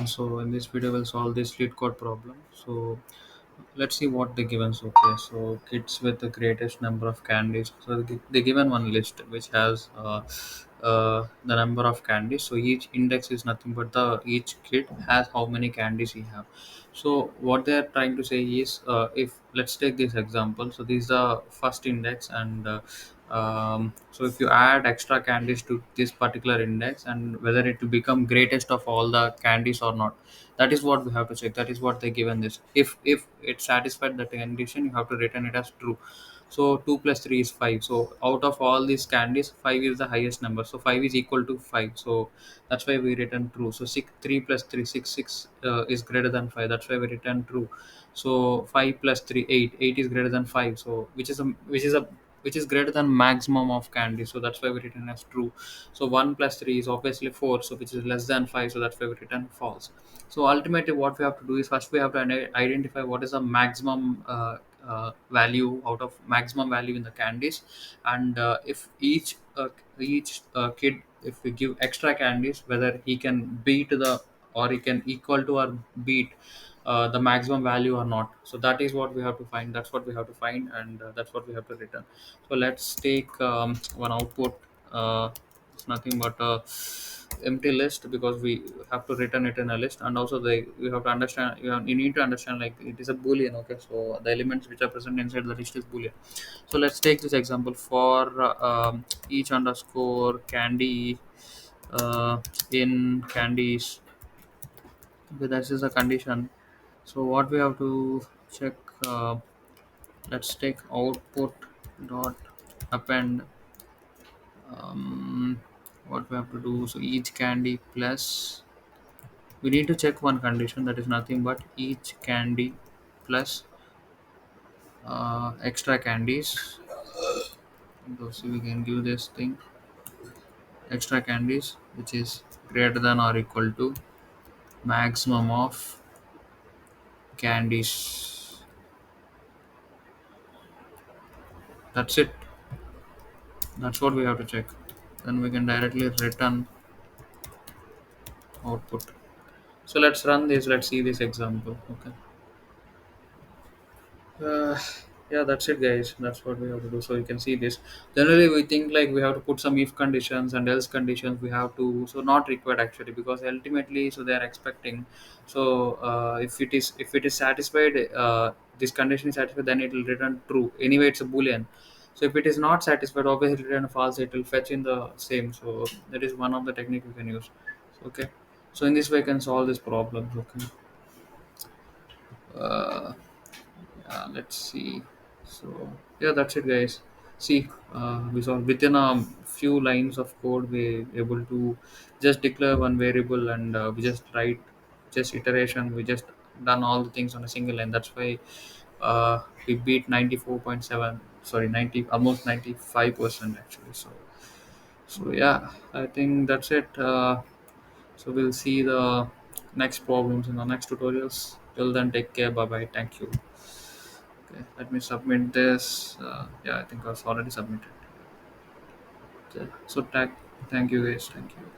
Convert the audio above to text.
So in this video we'll solve this lead code problem. So let's see what they given. So, okay, so kids with the greatest number of candies. So they given one list which has the number of candies. So each index is nothing but the each kid has how many candies he have. So what they are trying to say is, if let's take this example. So this is the first index, and so if you add extra candies to this particular index, and whether it will become greatest of all the candies or not, that is what we have to check. That is what they given this. If it satisfied the condition, you have to return it as true. So 2 plus 3 is 5. So out of all these candies, 5 is the highest number, so 5 is equal to 5. So that's why we return true. So 3 plus 3 6 is greater than 5. That's why we return true. So 5 plus 3 8 is greater than 5. So which is greater than maximum of candy, so that's why we return as true. So 1 plus 3 is obviously 4, so which is less than 5, so that's why we return false. So ultimately what we have to do is, first we have to identify what is the maximum value out of maximum value in the candies. And if each kid, if we give extra candies, whether he can beat the, or he can equal to or beat the maximum value or not. So that is what we have to find. That's what we have to find, and that's what we have to return. So let's take one output. It's nothing but a empty list, because we have to return it in a list. And also you have to understand, you need to understand, like, it is a boolean. Okay, so the elements which are present inside the list is boolean. So let's take this example for each underscore candy in candies. Okay, this is a condition. So what we have to check, uh, let's take output dot append, um, what we have to do. So each candy plus, we need to check one condition, that is nothing but each candy plus extra candies. So we can give this thing extra candies, which is greater than or equal to maximum of candies. That's it. That's what we have to check. Then we can directly return output. So let's run this. Let's see this example. Okay. Uh, yeah, that's it, guys. That's what we have to do. So you can see this. Generally, we think like we have to put some if conditions and else conditions. We have to, so not required actually, because ultimately, so they are expecting. So if it is satisfied, this condition is satisfied, then it will return true. Anyway, it's a boolean. So if it is not satisfied, obviously return false. It will fetch in the same. So that is one of the technique we can use. Okay. So in this way, I can solve this problem. Okay. Uh, let's see. So yeah, that's it, guys. See, we saw within a few lines of code we able to just declare one variable, and we just write just iteration. We just done all the things on a single line. That's why we beat 94.7, sorry, 90, almost 95% actually. So yeah, I think that's it. So we'll see the next problems in the next tutorials. Till then, take care. Bye bye. Thank you. Okay, let me submit this. Yeah, I think I was already submitted. Okay. So thank you, guys. Thank you.